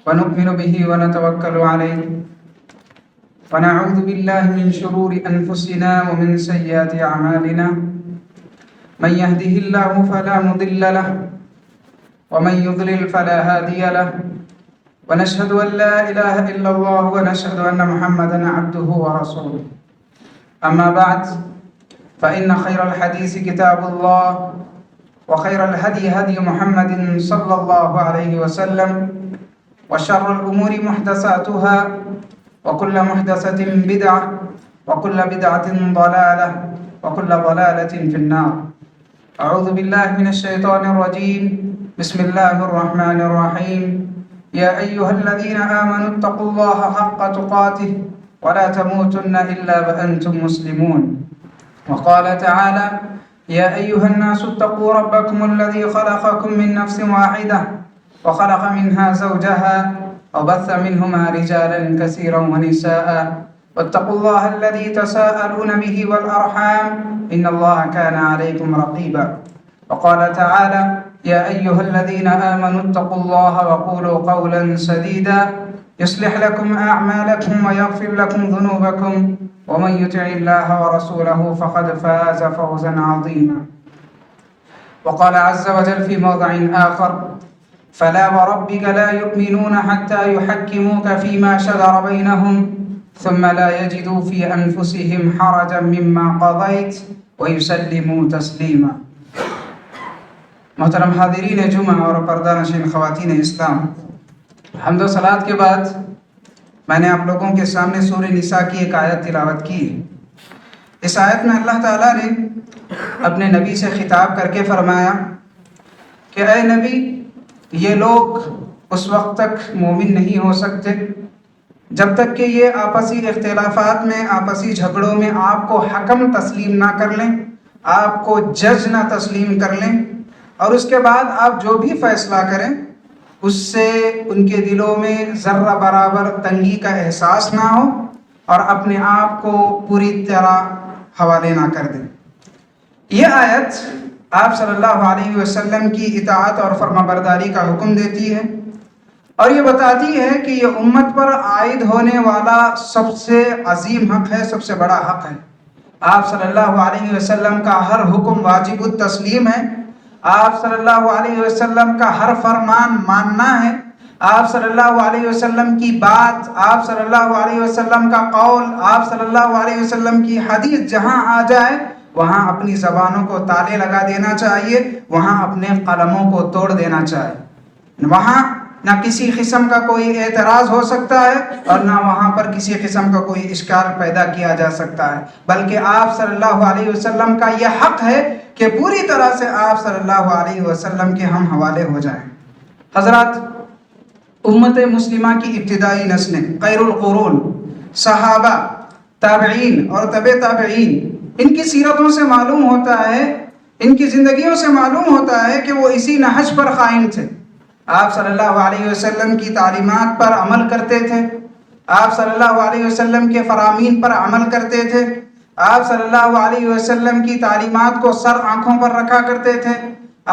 ونؤمن به ونتوكل عليه ونعوذ بالله من شرور أنفسنا ومن سيئات أعمالنا من يهده الله فلا مضل له ومن يضلل فلا هادي له ونشهد أن لا إله إلا الله ونشهد أن محمدا عبده ورسوله أما بعد فإن خير الحديث كتاب الله وخير الهدي هدي محمد صلى الله عليه وسلم وشر الأمور محدثاتها وكل محدثة بدعة وكل بدعة ضلالة وكل ضلالة في النار. أعوذ بالله من الشيطان الرجيم. بسم الله الرحمن الرحيم. يا أيها الذين آمنوا اتقوا الله حق تقاته ولا تموتن إلا وأنتم مسلمون. وقال تعالى: يا أيها الناس اتقوا ربكم الذي خلقكم من نفس واحدة وخلق منها زوجها وبث منهما رجالا كثيرا ونساء واتقوا الله الذي تساءلون به والأرحام إن الله كان عليكم رقيبا. وقال تعالى: يا أيها الذين آمنوا اتقوا الله وقولوا قولا سديدا يصلح لكم أعمالكم ويغفر لكم ذنوبكم ومن يطع الله ورسوله فقد فاز فوزا عظيما. وقال عز وجل في موضع آخر: فلا وربك لا يؤمنون حتى يحكموك فيما شجر بينهم ثم لا يجدوا في أنفسهم حرجا مما قضيت ويسلموا تسلیما. محترم حاضرین جمعہ اور پردہ نشین خواتین اسلام، حمد و صلات کے بعد میں نے آپ لوگوں کے سامنے سورہ نساء کی ایک آیت تلاوت کی. اس آیت میں اللہ تعالیٰ نے اپنے نبی سے خطاب کر کے فرمایا کہ اے نبی، یہ لوگ اس وقت تک مومن نہیں ہو سکتے جب تک کہ یہ آپسی اختلافات میں، آپسی جھگڑوں میں آپ کو حکم تسلیم نہ کر لیں، آپ کو جج نہ تسلیم کر لیں، اور اس کے بعد آپ جو بھی فیصلہ کریں اس سے ان کے دلوں میں ذرہ برابر تنگی کا احساس نہ ہو اور اپنے آپ کو پوری طرح حوالے نہ کر دیں. یہ آیت آپ صلی اللہ علیہ وسلم کی اطاعت اور فرمانبرداری کا حکم دیتی ہے اور یہ بتاتی ہے کہ یہ امت پر عائد ہونے والا سب سے عظیم حق ہے، سب سے بڑا حق ہے. آپ صلی اللہ علیہ وسلم کا ہر حکم واجب التسلیم ہے، آپ صلی اللہ علیہ وسلم کا ہر فرمان ماننا ہے، آپ صلی اللہ علیہ وسلم کی بات، آپ صلی اللہ علیہ وسلم کا قول، آپ صلی اللہ علیہ وسلم کی حدیث جہاں آ جائے وہاں اپنی زبانوں کو تالے لگا دینا چاہیے، وہاں اپنے قلموں کو توڑ دینا چاہیے. وہاں نہ کسی قسم کا کوئی اعتراض ہو سکتا ہے اور نہ وہاں پر کسی قسم کا کوئی اشکال پیدا کیا جا سکتا ہے، بلکہ آپ صلی اللہ علیہ وسلم کا یہ حق ہے کہ پوری طرح سے آپ صلی اللہ علیہ وسلم کے ہم حوالے ہو جائیں. حضرات، امت مسلمہ کی ابتدائی نسلیں، خیر القرون، صحابہ، تابعین اور تبع تابعین، ان کی سیرتوں سے معلوم ہوتا ہے، ان کی زندگیوں سے معلوم ہوتا ہے کہ وہ اسی نہج پر قائم تھے. آپ صلی اللہ علیہ وسلم کی تعلیمات پر عمل کرتے تھے، آپ صلی اللہ علیہ وسلم کے فرامین پر عمل کرتے تھے، آپ صلی اللہ علیہ وسلم کی تعلیمات کو سر آنکھوں پر رکھا کرتے تھے،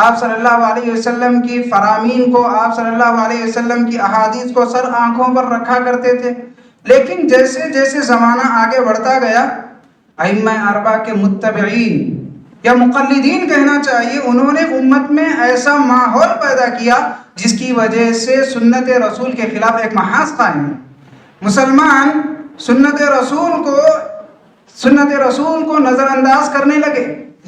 آپ صلی اللہ علیہ وسلم کی فرامین کو، آپ صلی اللہ علیہ وسلم کی احادیث کو سر آنکھوں پر رکھا کرتے تھے. لیکن جیسے جیسے زمانہ آگے بڑھتا گیا، ائمہ اربعہ کے متبعین یا مقلدین کہنا چاہیے، انہوں نے امت میں ایسا ماحول پیدا کیا جس کی وجہ سے سنت رسول کے خلاف ایک محاذ قائم ہے. مسلمان سنت رسول کو نظر انداز کرنے لگے،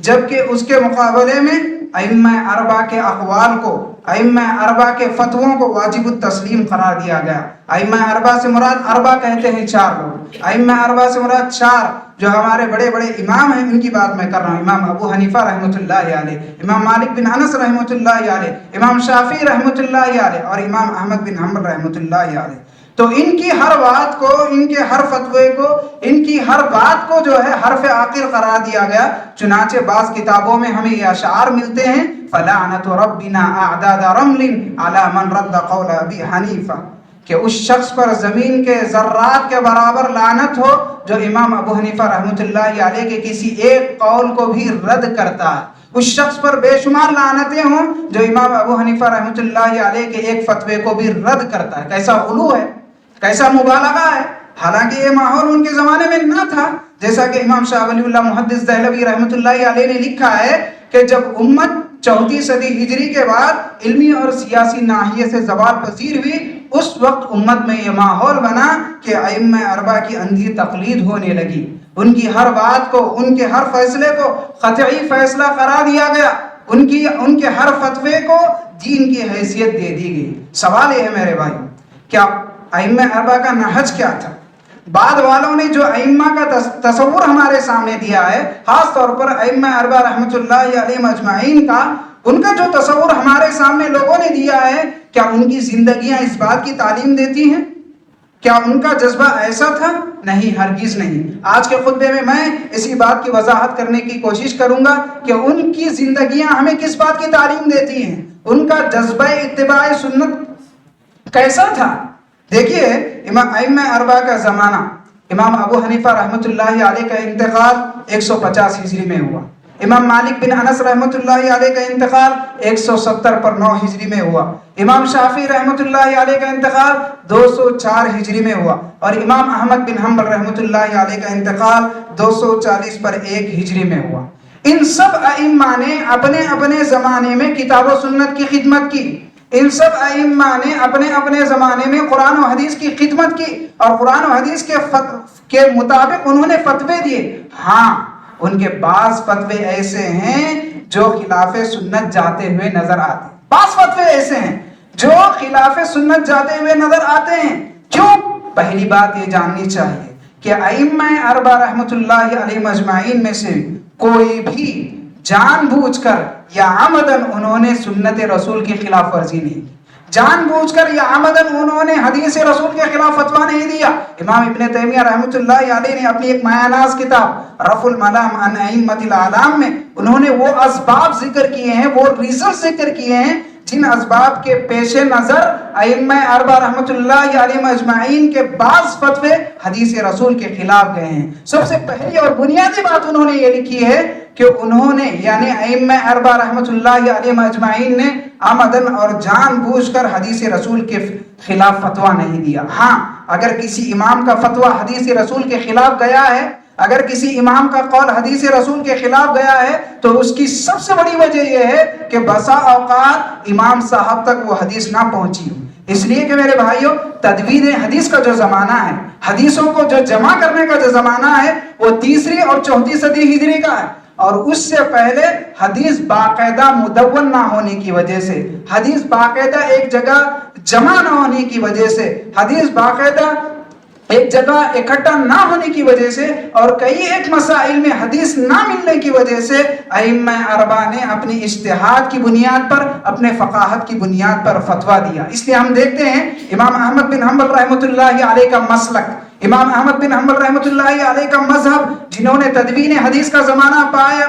جبکہ اس کے مقابلے میں ائمہ اربعہ کے اقوال کو، ائمہ اربعہ کے فتووں کو واجب التسلیم قرار دیا گیا. ائمہ اربعہ سے مراد، اربعہ کہتے ہیں چار لوگ، ائمہ اربعہ سے مراد چار جو ہمارے بڑے بڑے امام ہیں، ان کی بات میں کر رہا ہوں. امام ابو حنیفہ رحمۃ اللہ علیہ، امام مالک بن انس رحمۃ اللہ علیہ، امام شافعی رحمۃ اللہ علیہ اور امام احمد بن حنبل رحمۃ اللہ علیہ. تو ان کی ہر بات کو، ان کے ہر فتوے کو، ان کی ہر بات کو جو ہے حرف عاقل قرار دیا گیا. چنانچہ بعض کتابوں میں ہمیں یہ اشعار ملتے ہیں: فلعنت ربنا اعداد رمل علی من رد قول ابی حنیفہ، کہ اس شخص پر زمین کے ذرات کے برابر لعنت ہو جو امام ابو حنیفہ رحمۃ اللہ علیہ کے کسی ایک قول کو بھی رد کرتا ہے. اس شخص پر بے شمار لعنتیں ہوں جو امام ابو حنیفہ رحمۃ اللہ علیہ کے ایک فتوے کو بھی رد کرتا ہے۔ کیسا غلو ہے، کیسا مبالغہ ہے، حالانکہ یہ ماحول ان کے زمانے میں نہ تھا۔ جیسا کہ امام شاہ ولی اللہ محدث دہلوی رحمۃ اللہ علیہ نے لکھا ہے کہ جب امت 4 صدی ہجری کے بعد علمی اور سیاسی ناحیے سے زوال پذیر ہوئی، اس وقت امت میں یہ ماحول بنا کہ ائمہ اربعہ کی اندھی تقلید ہونے لگی، ان کی ہر بات کو، ان کے ہر فیصلے کو قطعی فیصلہ قرار دیا گیا، ان کے ہر فتوے کو دین کی حیثیت دے دی گئی۔ سوال یہ ہے میرے بھائی، کیا ائمہ اربعہ کا نہج کیا تھا؟ بعد والوں نے جو ائمہ کا تصور ہمارے سامنے دیا ہے، خاص طور پر ائمہ اربعہ رحمۃ اللہ علیہ اجمعین کا، ان کا جو تصور ہمارے سامنے لوگوں نے دیا ہے، کیا ان کی زندگیاں اس بات کی تعلیم دیتی ہیں؟ کیا ان کا جذبہ ایسا تھا؟ نہیں، ہرگز نہیں۔ آج کے خطبے میں اسی بات کی وضاحت کرنے کی کوشش کروں گا کہ ان کی زندگیاں ہمیں کس بات کی تعلیم دیتی ہیں، ان کا جذبہ اتباع سنت کیسا تھا۔ دیکھیے، ائمہ اربعہ کا زمانہ، امام ابو حنیفہ رحمۃ اللہ علیہ کا انتقال 150 ہجری میں ہوا، امام مالک بن انس رحمۃ اللہ علیہ کا انتقال 170 پر 9 ہجری میں ہوا، امام شافعی رحمۃ اللہ علیہ کا انتقال 204 ہجری میں ہوا، اور امام احمد بن حنبل رحمۃ اللہ علیہ کا انتقال 240 پر 1 ہجری میں ہوا۔ ان سب ائمہ نے اپنے اپنے زمانے میں کتاب و سنت کی خدمت کی، ان سب ائمہ نے اپنے اپنے زمانے میں قرآن و حدیث کی خدمت کی، اور قرآن و حدیث کے مطابق انہوں نے فتوے دیے۔ ہاں، ان کے بعض فتوے ایسے ہیں جو خلاف سنت جاتے ہوئے نظر آتے ہیں، بعض فتوے ایسے ہیں جو خلاف سنت جاتے ہوئے نظر آتے ہیں۔ کیوں؟ پہلی بات یہ جاننی چاہیے کہ ائمہ اربعہ رحمۃ اللہ علیہ اجمعین میں سے کوئی بھی جان بوجھ کر یا عمدن انہوں نے سنت رسول کی خلاف ورزی نہیں کی، جان بوجھ کر یا عمدن انہوں نے حدیث رسول کے خلاف فتویٰ نہیں دیا۔ امام ابن تیمیہ رحمۃ اللہ علیہ نے اپنی ایک مایہ ناز کتاب رفع الملام عن ائمۃ الاعلام میں انہوں نے وہ اسباب ذکر کیے ہیں، وہ ریزن ذکر کیے ہیں جن اسباب کے پیش نظر ائمہ اربعہ رحمۃ اللہ علیہ اجمعین کے بعض فتوے حدیث رسول کے خلاف گئے ہیں۔ سب سے پہلی اور بنیادی بات انہوں نے یہ لکھی ہے کہ انہوں نے، یعنی ائمہ اربعہ رحمۃ اللہ علیہ اجمعین نے آمدن اور جان بوجھ کر حدیث رسول کے خلاف فتویٰ نہیں دیا۔ ہاں، اگر کسی امام کا فتویٰ حدیث رسول کے خلاف گیا ہے، اگر کسی امام کا قول حدیث رسول کے خلاف گیا ہے، تو اس کی سب سے بڑی وجہ یہ ہے کہ بسا اوقات امام صاحب تک وہ حدیث نہ پہنچی ہو۔ اس لیے کہ میرے بھائیوں، تدوین حدیث کا جو زمانہ ہے، حدیثوں کو جو جمع کرنے کا جو زمانہ ہے، وہ 3 اور 4 صدی ہجری کا ہے، اور اس سے پہلے حدیث باقاعدہ مدون نہ ہونے کی وجہ سے، حدیث باقاعدہ ایک جگہ جمع نہ ہونے کی وجہ سے، حدیث باقاعدہ ایک جگہ اکٹھا نہ ہونے کی وجہ سے، اور کئی ایک مسائل میں حدیث نہ ملنے کی وجہ سے ائمہ اربعہ نے اپنی اجتہاد کی بنیاد پر، اپنے فقاہت کی بنیاد پر فتویٰ دیا۔ اس لیے ہم دیکھتے ہیں امام احمد بن حنبل رحمۃ اللہ علیہ کا مسلک، امام احمد بن حنبل رحمۃ اللہ علیہ کا مذہب، جنہوں نے تدوین حدیث کا زمانہ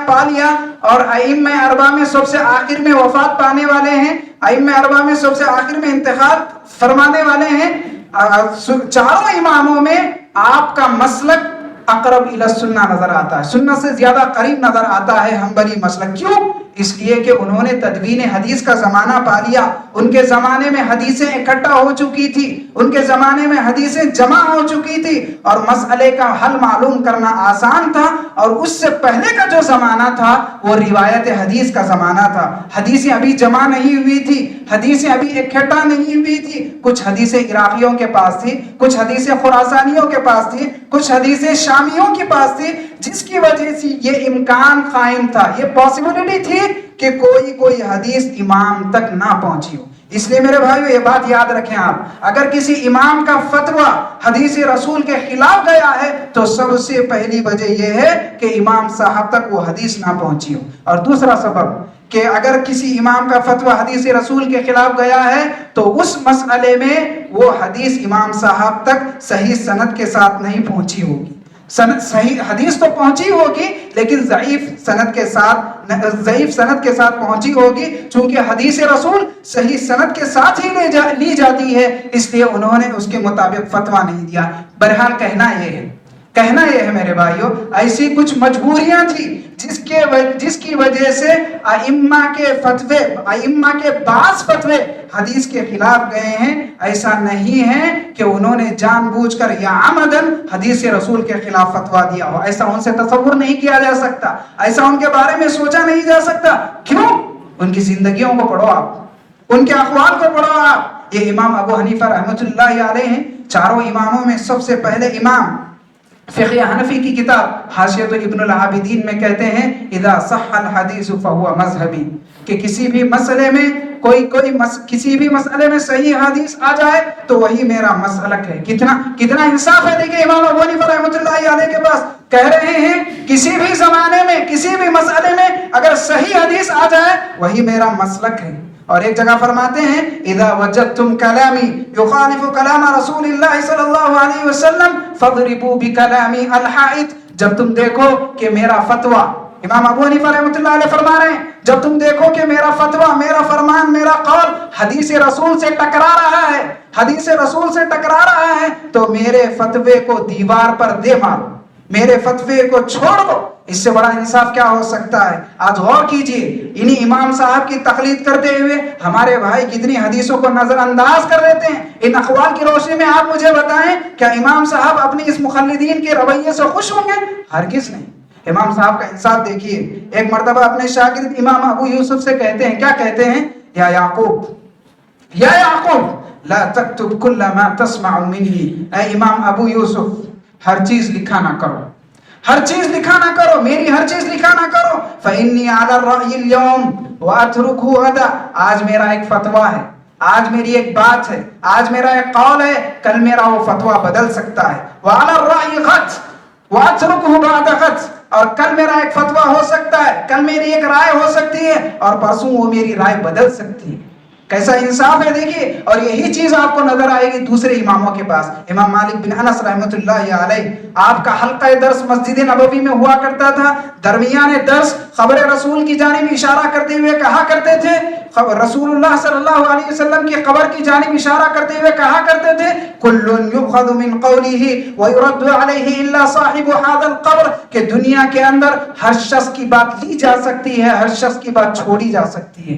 پا لیا، اور ائمہ اربعہ میں سب سے آخر میں وفات پانے والے ہیں، ائمہ اربعہ میں سب سے آخر میں انتقال فرمانے والے ہیں۔ چاروں اماموں میں آپ کا مسلک اقرب الی السنہ نظر آتا ہے، سنت سے زیادہ قریب نظر آتا ہے حنبلی مسلک۔ کیوں؟ اس لیے کہ انہوں نے تدوین حدیث کا زمانہ پا لیا، ان کے زمانے میں حدیثیں اکٹھا ہو چکی تھی، ان کے زمانے میں حدیثیں جمع ہو چکی تھی، اور مسئلے کا حل معلوم کرنا آسان تھا۔ اور اس سے پہلے کا جو زمانہ تھا وہ روایت حدیث کا زمانہ تھا، حدیثیں ابھی جمع نہیں ہوئی تھی، حدیثیں ابھی اکٹھا نہیں ہوئی تھی، کچھ حدیثیں عراقیوں کے پاس تھی، کچھ حدیثیں خراسانیوں کے پاس تھی، کچھ حدیثیں شامیوں کے پاس تھی، جس کی وجہ سے یہ امکان قائم تھا، یہ پاسبلٹی تھی کہ کوئی حدیث امام تک نہ پہنچی ہو۔ اس لیے میرے بھائیو، یہ بات یاد رکھیں آپ، اگر کسی امام کا فتویٰ حدیث رسول کے خلاف گیا ہے تو سب سے پہلی وجہ یہ ہے کہ امام صاحب تک وہ حدیث نہ پہنچی ہو، اور دوسرا سبب کہ اگر کسی امام کا فتویٰ حدیث رسول کے خلاف گیا ہے تو اس مسئلے میں وہ حدیث امام صاحب تک صحیح سند کے ساتھ نہیں پہنچی ہوگی۔ صحیح حدیث تو پہنچی ہوگی لیکن ضعیف سند کے ساتھ پہنچی ہوگی، چونکہ حدیث رسول صحیح سند کے ساتھ ہی لی جاتی ہے، اس لیے انہوں نے اس کے مطابق فتویٰ نہیں دیا۔ بہرحال کہنا یہ ہے کہنا یہ ہے میرے بھائیوں، ایسی کچھ مجبوریاں تھی جس کی وجہ سے ائمہ کے بعض فتوے حدیث کے خلاف گئے ہیں۔ ایسا نہیں ہے کہ انہوں نے جان بوجھ کر یا عمدن حدیث رسول کے خلاف فتوا دیا ہو، ایسا ان سے تصور نہیں کیا جا سکتا، ایسا ان کے بارے میں سوچا نہیں جا سکتا۔ کیوں؟ ان کی زندگیوں کو پڑھو آپ، ان کے اقوال کو پڑھو آپ۔ یہ امام ابو حنیفہ رحمۃ اللہ علیہ ہیں، چاروں اماموں میں سب سے پہلے امام۔ فقہ حنفی کی کتاب حاشیۃ ابن العابدین میں کہتے ہیں اذا صح الحدیث فهو مذہبی، کہ کسی بھی مسئلے میں کسی بھی مسئلے میں صحیح حدیث آ جائے تو وہی میرا مسلک ہے۔ کتنا انصاف ہے، دیکھیں امام ابو حنیفہ رحمۃ اللہ علیہ کے پاس کہہ رہے ہیں کسی بھی زمانے میں کسی بھی مسئلے میں اگر صحیح حدیث آ جائے وہی میرا مسلک ہے۔ اور ایک جگہ فرماتے ہیں اذا وجدتم کلامی یخالف کلام رسول اللہ صلی اللہ علیہ وسلم فاضربوا بکلامی الحائط، جب تم دیکھو کہ میرا فتویٰ، امام ابو حنیفہ رحمۃ اللہ علیہ فرما رہے ہیں جب تم دیکھو کہ میرا فتویٰ، میرا فرمان، میرا قول حدیث رسول سے ٹکرا رہا ہے، حدیث رسول سے ٹکرا رہا ہے، تو میرے فتوے کو دیوار پر دے مارو، میرے فتوے کو چھوڑ دو۔ اس سے بڑا انصاف کیا ہو سکتا ہے؟ آج غور کیجئے، انہی امام صاحب کی تقلید کرتے ہوئے ہمارے بھائی کتنی حدیثوں کو نظر انداز کر دیتے ہیں۔ ان اقوال کی روشنی میں آپ مجھے بتائیں کیا امام صاحب اپنی اس مخلدین کے رویے سے خوش ہوں گے؟ ہرگز نہیں۔ امام صاحب کا انصاف دیکھیے، ایک مرتبہ اپنے شاگرد امام ابو یوسف سے کہتے ہیں، کیا کہتے ہیں؟ یا یعقوب لا تکتب کل ما تسمع منی، اے امام ابو یوسف ہر چیز لکھا نہ کرو، ہر چیز لکھا نہ کرو، میری ہر چیز لکھا نہ کرو۔ فإنی علی الرأی اليوم واترکہ غدا، آج میرا ایک فتویٰ ہے، آج میری ایک بات ہے، آج میرا ایک قول ہے، کل میرا وہ فتویٰ بدل سکتا ہے۔ وعلی الرأی غد واترکہ بعد غد، اور کل میرا ایک فتویٰ ہو سکتا ہے، کل میری ایک رائے ہو سکتی ہے اور پرسوں وہ میری رائے بدل سکتی ہے۔ کیسا انصاف ہے دیکھیے۔ اور یہی چیز آپ کو نظر آئے گی دوسرے اماموں کے پاس۔ امام مالک بن انس رحمۃ اللہ علیہ، آپ کا حلقہ درس مسجد نبوی میں ہوا کرتا تھا، درمیان درس خبر رسول کی جانب اشارہ کرتے ہوئے کہا کرتے تھے، رسول اللہ صلی اللہ علیہ وسلم کی قبر کی جانب اشارہ کرتے ہوئے کہا کرتے تھے کل یؤخذ من قوله ويرد عليه الا صاحب هذا القبر، کہ دنیا کے اندر ہر شخص کی بات لی جا سکتی ہے، ہر شخص کی بات چھوڑی جا سکتی ہے،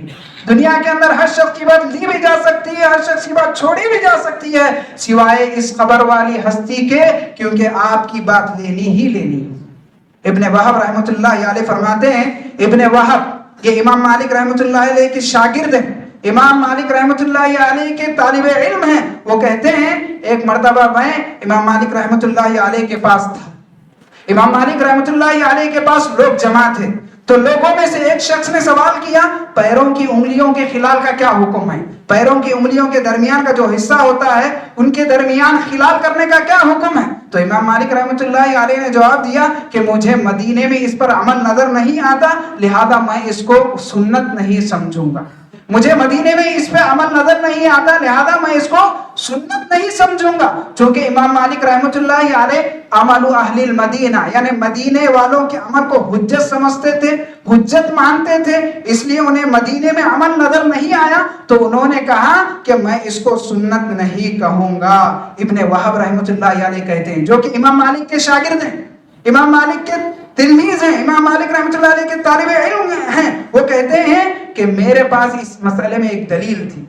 دنیا کے اندر ہر شخص کی بات لی بھی جا سکتی ہے، ہر شخص کی بات چھوڑی بھی جا سکتی ہے، سوائے اس قبر والی ہستی کے، کیونکہ آپ کی بات لینی ہی لینی ہے۔ ابن وہب رحمۃ اللہ علیہ فرماتے ہیں، ابن وہب یہ امام مالک رحمۃ اللہ علیہ کے شاگرد ہیں، امام مالک رحمۃ اللہ علیہ کے طالب علم ہیں۔ وہ کہتے ہیں ایک مرتبہ میں امام مالک رحمۃ اللہ علیہ کے پاس تھا، امام مالک رحمۃ اللہ علیہ کے پاس لوگ جمع تھے، تو لوگوں میں سے ایک شخص نے سوال کیا پیروں کی انگلیوں کے خلال کا کیا حکم ہے؟ پیروں کی انگلیوں کے درمیان کا جو حصہ ہوتا ہے ان کے درمیان خلال کرنے کا کیا حکم ہے؟ تو امام مالک رحمۃ اللہ علیہ نے جواب دیا کہ مجھے مدینے میں اس پر عمل نظر نہیں آتا، لہذا میں اس کو سنت نہیں سمجھوں گا، مجھے مدینے میں اس پہ عمل نظر نہیں آتا، لہذا میں اس کو سنت نہیں سمجھوں گا۔ چونکہ امام مالک رحمۃ اللہ علیہ عمل اہل المدینہ یعنی مدینے والوں کے عمل کو حجت سمجھتے تھے، حجت مانتے تھے، اس لیے انہیں مدینے میں عمل نظر نہیں آیا، تو انہوں نے کہا کہ میں اس کو سنت نہیں کہوں گا۔ ابن وہب رحمۃ اللہ علیہ کہتے ہیں، جو کہ امام مالک کے شاگرد ہیں، امام مالک کے تلمیذ ہیں، امام مالک رحمۃ اللہ علیہ کے طالب علم ہیں، وہ کہتے ہیں کہ میرے پاس اس مسئلے میں ایک دلیل تھی۔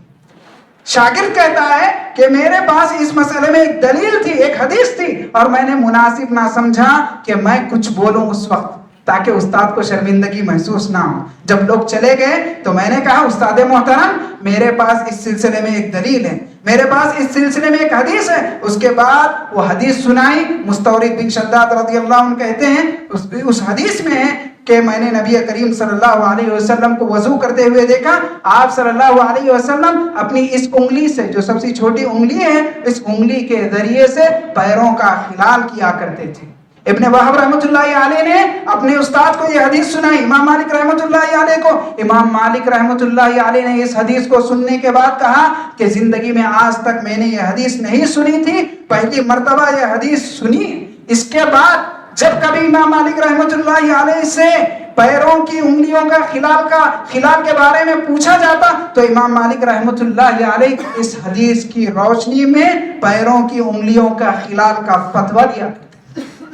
شاگرد کہتا ہے کہ میرے پاس اس مسئلے میں ایک دلیل تھی، ایک حدیث تھی، اور میں نے مناسب نہ سمجھا کہ میں کچھ بولوں اس وقت تاکہ استاد کو شرمندگی محسوس نہ ہو۔ جب لوگ چلے گئے تو میں نے کہا استاد محترم میرے پاس اس سلسلے میں ایک دلیل ہے، میرے پاس اس سلسلے میں ایک حدیث ہے۔ اس کے بعد وہ حدیث سنائی۔ مستورد بن شداد رضی اللہ عنہ کہتے ہیں اس حدیث میں ہے کہ میں نے نبی کریم صلی اللہ علیہ وسلم کو وضو کرتے ہوئے دیکھا، آپ صلی اللہ علیہ وسلم اپنی اس انگلی سے جو سب سے چھوٹی انگلی ہے اس انگلی کے ذریعے سے پیروں کا خلال کیا کرتے تھے۔ ابن وہب رحمۃ اللہ علیہ نے اپنے استاد کو یہ حدیث سنائی، امام مالک رحمۃ اللہ علیہ کو۔ امام مالک رحمۃ اللہ علیہ نے اس حدیث کو سننے کے بعد کہا کہ زندگی میں آج تک میں نے یہ حدیث نہیں سنی تھی، پہلی مرتبہ یہ حدیث سنی۔ اس کے بعد جب کبھی امام مالک رحمۃ اللہ علیہ سے پیروں کی انگلیوں کا خلال کے بارے میں پوچھا جاتا تو امام مالک رحمۃ اللہ علیہ اس حدیث کی روشنی میں پیروں کی انگلیوں کا خلال کا فتویٰ دیا کرتے۔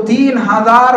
3000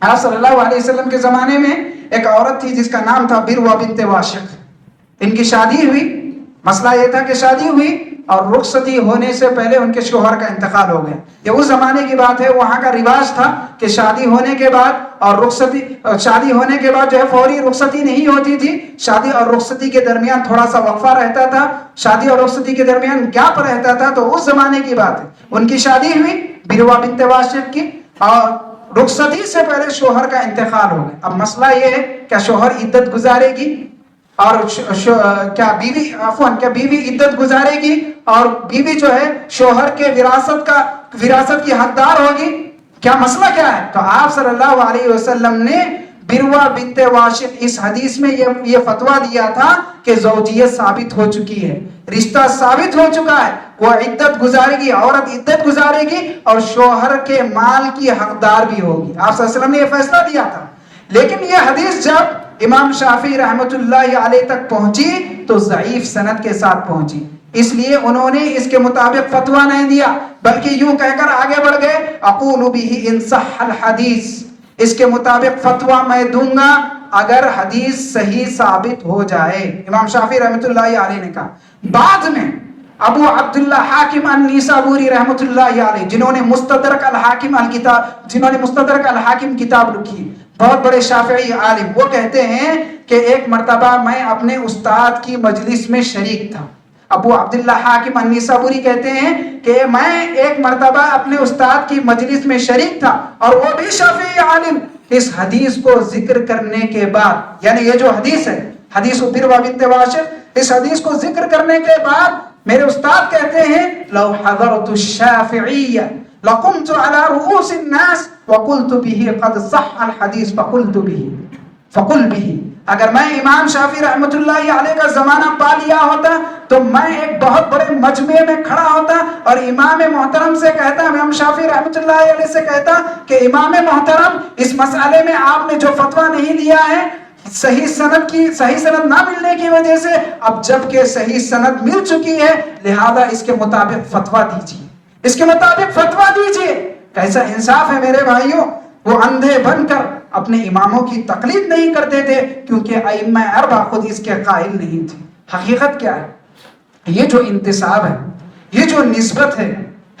آپ صلی اللہ علیہ وسلم کے زمانے میں ایک عورت تھی جس کا نام تھا بروا بنت واشق. ان کی شادی ہوئی. مسئلہ یہ تھا کہ شادی ہوئی اور رخصتی ہونے سے پہلے ان کے شوہر کا انتقال ہو گیا. یہ اس زمانے کی بات ہے. وہاں کا رواج تھا کہ شادی ہونے کے بعد شادی ہونے کے بعد جو ہے فوری رخصتی نہیں ہوتی تھی. شادی اور رخصتی کے درمیان تھوڑا سا وقفہ رہتا تھا. شادی اور رخصتی کے درمیان گیپ رہتا تھا. تو اس زمانے کی بات ہے. ان کی شادی ہوئی بروا بنت واشق کی اور رخصتی سے پہلے شوہر کا انتقال ہو گیا. اب مسئلہ یہ ہے کیا شوہر عدت گزارے گی اور کیا بیوی عدت گزارے گی اور بیوی جو ہے شوہر کے وراثت کی حقدار ہوگی؟ کیا مسئلہ کیا ہے؟ تو آپ صلی اللہ علیہ وسلم نے بروا بنت واشق اس حدیث میں یہ فتویٰ دیا تھا کہ زوجیت ثابت ہو چکی ہے, رشتہ ثابت ہو چکا ہے, وہ عدت گزارے گی, عورت عدت گزارے گی اور شوہر کے مال کی حقدار بھی ہوگی. آپ صلی اللہ علیہ وسلم نے یہ فیصلہ دیا تھا. لیکن یہ حدیث جب امام شافعی رحمۃ اللہ علیہ تک پہنچی تو ضعیف سند کے ساتھ پہنچی. اس لیے انہوں نے اس کے مطابق فتویٰ نہیں دیا بلکہ یوں کہہ کر آگے بڑھ گئے اقول به ان صح الحدیث, اس کے مطابق فتویٰ میں دوں گا اگر حدیث صحیح ثابت ہو جائے. امام شافعی رحمۃ اللہ علیہ نے کہا. بعد میں ابو عبداللہ حاکم النیسابوری رحمۃ اللہ علیہ جنہوں نے مستدرک الحاکم کتاب لکھی, بہت بڑے شافعی عالم, وہ کہتے ہیں کہ ایک مرتبہ میں اپنے استاد کی مجلس میں شریک تھا. ابو عبداللہ حاکم النیسابوری کہتے ہیں کہ میں ایک مرتبہ اپنے استاد کی مجلس میں شریک تھا اور وہ بھی شافعی عالم. اس حدیث کو ذکر کرنے کے بعد, یعنی یہ جو حدیث ہے حدیث بروا بنت واشق, اس حدیث کو ذکر کرنے کے بعد میرے استاد کہتے ہیں لو حضرت الشافعی لقمت على رؤوس الناس وقلت به قد صح الحديث فقل به. اگر میں امام شافعی رحمۃ اللہ علیہ کا زمانہ پا لیا ہوتا تو میں ایک بہت بڑے مجمع میں کھڑا ہوتا اور امام محترم سے کہتا, امام شافعی رحمۃ اللہ علیہ سے کہتا کہ امام محترم اس مسئلے میں آپ نے جو فتویٰ نہیں دیا ہے صحیح سند نہ ملنے کی وجہ سے, اب جب کہ صحیح سند مل چکی ہے لہذا اس کے مطابق فتویٰ دیجیے, اس کے مطابق فتویٰ دیجیے. کیسا انصاف ہے میرے بھائیوں. وہ اندھے بن کر اپنے اماموں کی تقلید نہیں کرتے تھے کیونکہ ائمہ اربعہ خود اس کے قائل نہیں تھے. حقیقت کیا ہے؟ یہ جو انتساب ہے, یہ جو نسبت ہے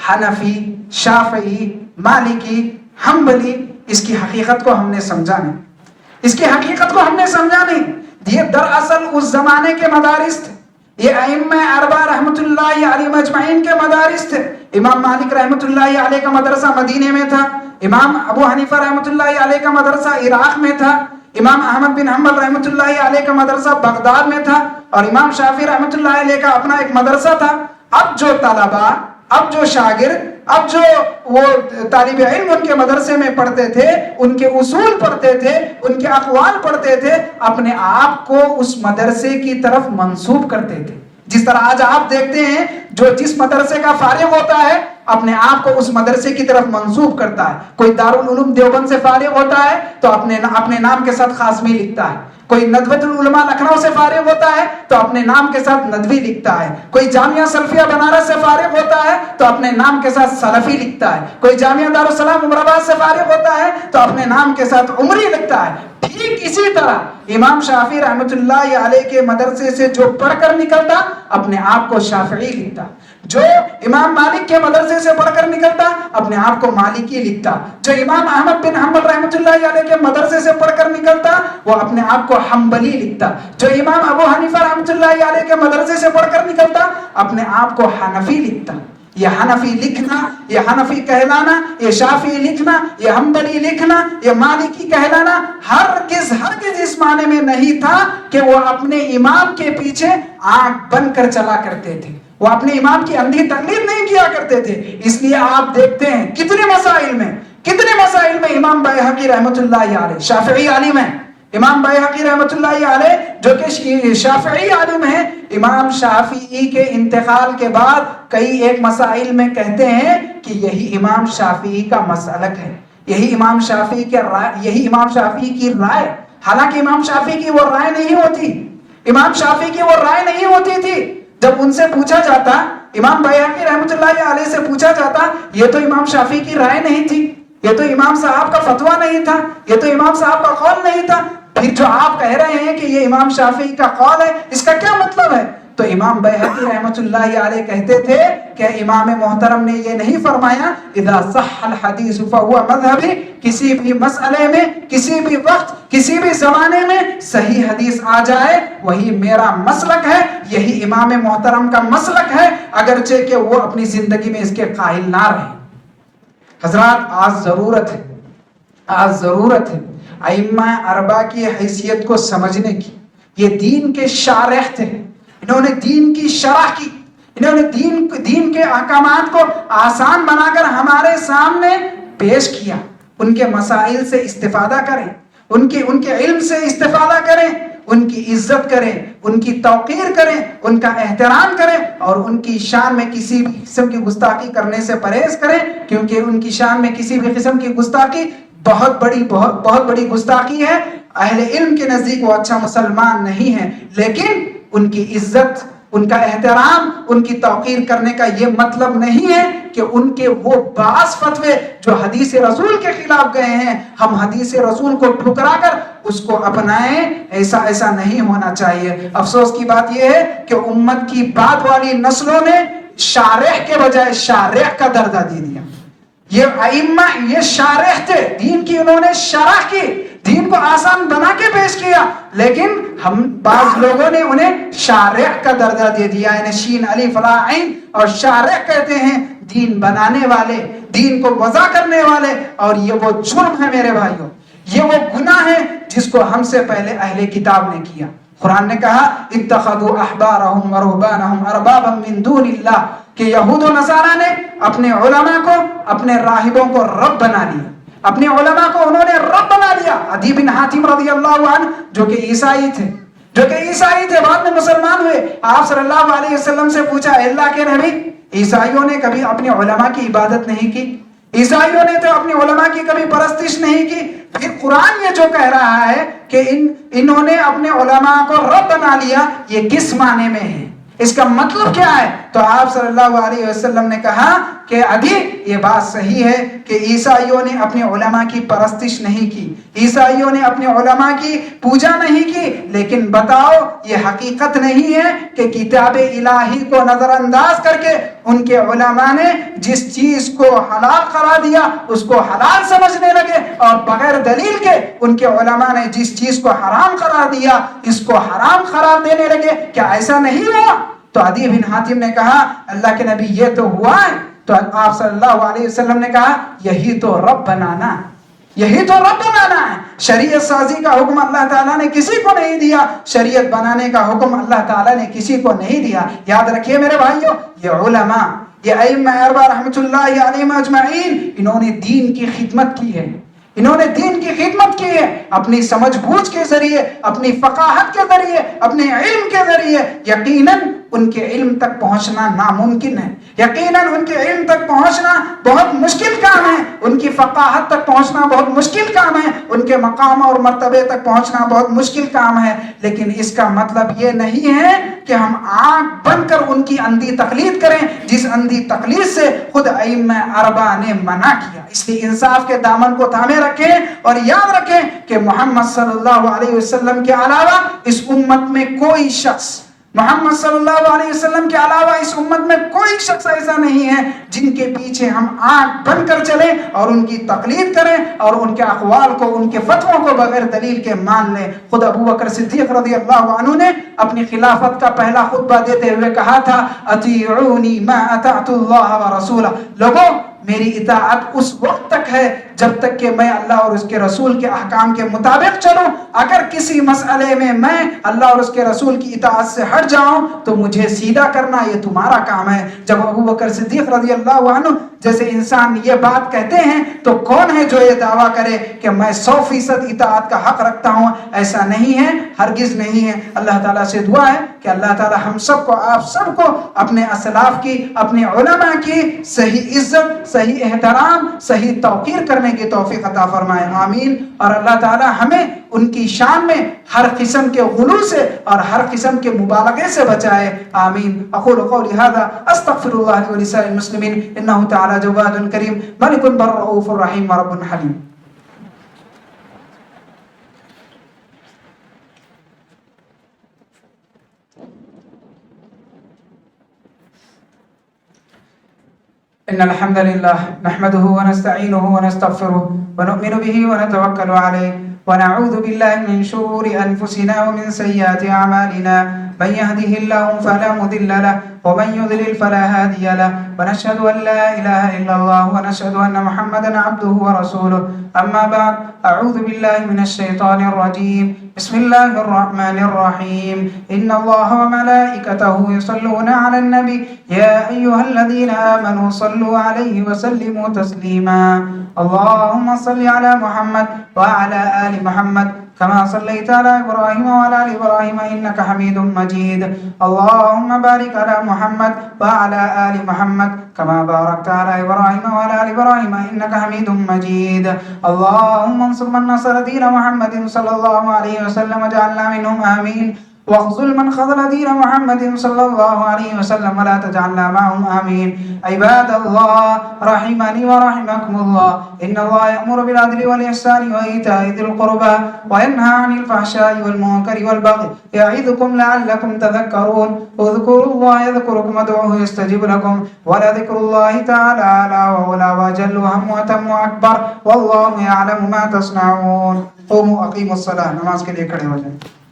حنفی, شافعی, مالکی, حنبلی, اس کی حقیقت کو ہم نے سمجھا نہیں. اس کی حقیقت کو ہم نے سمجھا نہیں. یہ دراصل اس زمانے کے مدارس تھے. یہ ائمہ اربعہ رحمۃ اللہ علیہ مجمعین کے مدارس تھے. امام مالک رحمۃ اللہ علیہ کا مدرسہ مدینے میں تھا. امام ابو حنیفہ رحمۃ اللہ علیہ کا مدرسہ عراق میں تھا. امام احمد بن حنبل رحمۃ اللہ علیہ کا مدرسہ بغداد میں تھا. اور امام شافعی رحمۃ اللہ علیہ کا اپنا ایک مدرسہ تھا. اب جو طلباء, اب جو شاگرد, اب جو وہ طالب علم ان کے مدرسے میں پڑھتے تھے, ان کے اصول پڑھتے تھے, ان کے اقوال پڑھتے تھے, اپنے آپ کو اس مدرسے کی طرف منسوب کرتے تھے. جس طرح آج آپ دیکھتے ہیں جو جس مدرسے کا فارغ ہوتا ہے اپنے آپ کو اس مدرسے کی طرف منسوب کرتا ہے. کوئی دارالعلوم دیوبند سے فارغ ہوتا ہے تو اپنے نام کے ساتھ قاسمی لکھتا ہے. کوئی ندوۃ العلماء لکھنؤ سے فارغ ہوتا ہے تو اپنے نام کے ساتھ ندوی لکھتا ہے. کوئی جامعہ سلفیہ بنارس سے فارغ ہوتا ہے تو اپنے نام کے ساتھ سلفی لکھتا ہے. کوئی جامعہ دارالسلام عمر آباد سے فارغ ہوتا ہے تو اپنے نام کے ساتھ عمری لکھتا ہے. ٹھیک اسی طرح امام شافعی رحمۃ اللہ علیہ کے مدرسے سے جو پڑھ کر نکلتا اپنے آپ کو شافعی لکھتا. جو امام مالک کے مدرسے سے پڑھ کر نکلتا اپنے آپ کو مالکی لکھتا. جو امام احمد بن حنبل رحمۃ اللہ علیہ کے مدرسے سے پڑھ کر نکلتا وہ اپنے آپ کو حنبلی لکھتا. جو امام ابو حنیفہ رحمۃ اللہ علیہ کے مدرسے سے پڑھ کر نکلتا اپنے آپ کو حنفی لکھتا. یہ حنفی لکھنا, یہ حنفی کہلانا, یہ شافعی لکھنا, یہ حنبلی لکھنا, یہ مالکی کہلانا ہرگز اس معنی میں نہیں تھا کہ وہ اپنے امام کے پیچھے آنکھ بن کر چلا کرتے تھے. وہ اپنے امام کی اندھی تقلید نہیں کیا کرتے تھے. اس لیے آپ دیکھتے ہیں کتنے مسائل میں امام بیہقی رحمۃ اللہ علیہ شافعی عالم ہیں. امام بیہقی رحمۃ اللہ علیہ جو کہ شافعی عالم ہیں, امام شافعی کے انتقال کے بعد کئی ایک مسائل میں کہتے ہیں کہ یہی امام شافعی کا مسلک ہے, یہی امام شافعی کی رائے. حالانکہ امام شافعی کی وہ رائے نہیں ہوتی. امام شافعی کی وہ رائے نہیں ہوتی تھی. جب ان سے پوچھا جاتا, امام بیہقی رحمۃ اللہ علیہ سے پوچھا جاتا, یہ تو امام شافعی کی رائے نہیں تھی. یہ تو امام صاحب کا فتویٰ نہیں تھا، یہ تو امام صاحب کا قول نہیں تھا، پھر جو آپ کہہ رہے ہیں کہ یہ امام شافعی کا قول ہے، اس کا کیا مطلب ہے؟ تو امام بیہقی رحمۃ اللہ علیہ کہتے تھے کہ امام محترم نے یہ نہیں فرمایا اذا صح الحدیث فهو مذہبی، کسی بھی مسئلے میں، کسی بھی وقت، کسی بھی زمانے میں صحیح حدیث آ جائے وہی میرا مسلک ہے، یہی امام محترم کا مسلک ہے، اگرچہ کہ وہ اپنی زندگی میں اس کے قائل نہ رہے۔ حضرات آج ضرورت ہے ائمہ اربعہ کی حیثیت کو سمجھنے کی۔ یہ دین کے شارح تھے، انہوں نے دین کی شرح کی، انہوں نے دین کے احکامات کو آسان بنا کر ہمارے سامنے پیش کیا۔ ان کے مسائل سے استفادہ کریں، ان کے علم سے استفادہ کریں، ان کی عزت کریں، ان کی توقیر کریں، ان کا احترام کریں، اور ان کی شان میں کسی بھی قسم کی گستاخی کرنے سے پرہیز کریں، کیونکہ ان کی شان میں کسی بھی قسم کی گستاخی بہت بڑی گستاخی ہے۔ اہل علم کے نزدیک وہ اچھا مسلمان نہیں ہے، لیکن ان کی عزت، ان کا احترام، ان کی توقیر کرنے کا یہ مطلب نہیں ہے کہ ان کے وہ بعض فتوے جو حدیث رسول کے خلاف گئے ہیں ہم حدیث رسول کو ٹھکرا کر اس کو اپنائیں۔ ایسا نہیں ہونا چاہیے۔ افسوس کی بات یہ ہے کہ امت کی بعد والی نسلوں نے شارح کے بجائے شارح کا درجہ دے دیا۔ یہ ائمہ یہ شارح تھے، دین کی انہوں نے شرح کی، دین کو آسان بنا کے پیش کیا، لیکن ہم بعض لوگوں نے انہیں شارح کا درجہ دے دیا۔ انہیں شین الف لا عین اور شارح کہتے ہیں، دین بنانے والے، دین کو وضع کرنے والے، اور یہ وہ جرم ہے میرے بھائیوں، یہ وہ گناہ ہے جس کو ہم سے پہلے اہل کتاب نے کیا۔ قرآن نے کہا اتخذوا احبارهم ورهبانهم اربابا من دون اللہ، کہ یہود و نصارہ نے اپنے علماء کو، اپنے راہبوں کو رب بنا لیا، اپنے علماء کو انہوں نے رب بنا لیا۔ عدی بن حاتم رضی اللہ عنہ جو کہ عیسائی تھے بعد میں مسلمان ہوئے، آپ صلی اللہ علیہ وسلم سے پوچھا اے اللہ کے نبی، عیسائیوں نے کبھی اپنے علماء کی عبادت نہیں کی، عیسائیوں نے تو اپنے علماء کی کبھی پرستش نہیں کی، پھر قرآن یہ جو کہہ رہا ہے کہ انہوں نے اپنے علماء کو رب بنا لیا، یہ کس معنی میں ہے، اس کا مطلب کیا ہے؟ تو آپ صلی اللہ علیہ وسلم نے کہا کہ عدی یہ بات صحیح ہے کہ عیسائیوں نے اپنے علماء کی پرستش نہیں کی، عیسائیوں نے اپنے علماء کی پوجا نہیں کی، لیکن بتاؤ یہ حقیقت نہیں ہے کہ کتاب الہی کو نظر انداز کر کے ان کے علماء نے جس چیز کو حلال قرار دیا اس کو حلال سمجھنے لگے، اور بغیر دلیل کے ان کے علماء نے جس چیز کو حرام قرار دیا اس کو حرام قرار دینے لگے؟ کیا ایسا نہیں ہوا؟ تو عدی بن حاتم نے کہا اللہ کے نبی یہ تو ہوا ہے۔ تو آپ صلی اللہ علیہ وسلم نے کہا یہی تو رب بنانا ہے۔ شریعت سازی کا حکم اللہ تعالیٰ نے کسی کو نہیں دیا، شریعت بنانے کا حکم اللہ تعالیٰ نے کسی کو نہیں دیا۔ یاد رکھیے میرے بھائیوں، یہ علماء، یہ ائمہ اربعہ رحمۃ اللہ علیہم اجمعین، انہوں نے دین کی خدمت کی ہے، اپنی سمجھ بوجھ کے ذریعے، اپنی فقاہت کے ذریعے، اپنے علم کے ذریعے۔ یقیناً ان کے علم تک پہنچنا ناممکن ہے، یقیناً ان کے علم تک پہنچنا بہت مشکل کام ہے، ان کی فقاہت تک پہنچنا بہت مشکل کام ہے، ان کے مقام اور مرتبے تک پہنچنا بہت مشکل کام ہے، لیکن اس کا مطلب یہ نہیں ہے کہ ہم آنکھ بند کر ان کی اندھی تقلید کریں، جس اندھی تقلید سے خود ائمہ اربعہ نے منع کیا۔ اس لیے انصاف کے دامن کو تھامے رکھیں اور یاد رکھیں کہ محمد صلی اللہ علیہ وسلم کے علاوہ اس امت میں کوئی شخص، محمد صلی اللہ علیہ وسلم کے علاوہ اس امت میں کوئی شخص ایسا نہیں ہے جن کے پیچھے ہم آنکھ بند کر چلیں اور ان کی تقلید کریں اور ان کے اقوال کو، ان کے فتووں کو بغیر دلیل کے مان لیں۔ خود ابو بکر صدیق رضی اللہ عنہ نے اپنی خلافت کا پہلا خطبہ دیتے ہوئے کہا تھا اطیعونی ما اطعت اللہ ورسولہ، لوگوں میری اطاعت اس وقت تک ہے جب تک کہ میں اللہ اور اس کے رسول کے احکام کے مطابق چلوں، اگر کسی مسئلے میں میں اللہ اور اس کے رسول کی اطاعت سے ہٹ جاؤں تو مجھے سیدھا کرنا یہ تمہارا کام ہے۔ جب ابو بکر صدیق رضی اللہ عنہ جیسے انسان یہ بات کہتے ہیں تو کون ہے جو یہ دعویٰ کرے کہ میں 100% اطاعت کا حق رکھتا ہوں؟ ایسا نہیں ہے، ہرگز نہیں ہے۔ اللہ تعالیٰ سے دعا ہے کہ اللہ تعالیٰ ہم سب کو، آپ سب کو اپنے اسلاف کی، اپنے علماء کی صحیح عزت، صحیح احترام، صحیح توقیر کرنے کی توفیق عطا فرمائے، آمین۔ اور اللہ تعالیٰ ہمیں ان کی شان میں ہر قسم کے غلو سے اور ہر قسم کے مبالغے سے بچائے، آمین۔ اقول قولی ھذا استغفر اللہ لی ولسائر المسلمین انہ تعالی تعالى جواد كريم ملك بر رؤوف رحيم ورب حليم. إن الحمد لله نحمده ونستعينه ونستغفره ونؤمن به ونتوكل عليه ونعوذ بالله من شرور أنفسنا ومن سيئات أعمالنا من يهده الله فلا مضل له ومن يضلل فلا هادي له ونشهد أن لا إله إلا الله ونشهد أن محمدا عبده ورسوله. أما بعد أعوذ بالله من الشيطان الرجيم بسم الله الرحمن الرحيم إن الله وملائكته يصلون على النبي يا أيها الذين آمنوا صلوا عليه وسلموا تسليما. اللهم صل على محمد وعلى آل محمد كما صليت على إبراهيم وعلى آل إبراهيم إنك حميد مجيد. اللهم بارك على محمد وعلى آل محمد كما باركت على إبراهيم وعلى آل إبراهيم إنك حميد مجيد. اللهم انصر من نصر دين محمد صلى الله عليه وسلم واجعلنا منهم آمين. واخذل من خذل دين محمد صلى الله عليه وسلم ولا تجعلنا معهم آمين. عباد الله رحمني ورحمكم الله إن الله يأمر بالعدل والإحسان وإيتاء ذي القربى وينهى عن الفحشاء والمنكر والبغي يعظكم لعلكم تذكرون. اذكروا الله يذكركم وادعوه يستجب لكم ولذكر الله تعالى أعلى وأولى وأجل وأهم وأتم وأكبر والله يعلم ما تصنعون. قوموا أقيموا الصلاة. نماز کے لیے کھڑے ہو جائیں.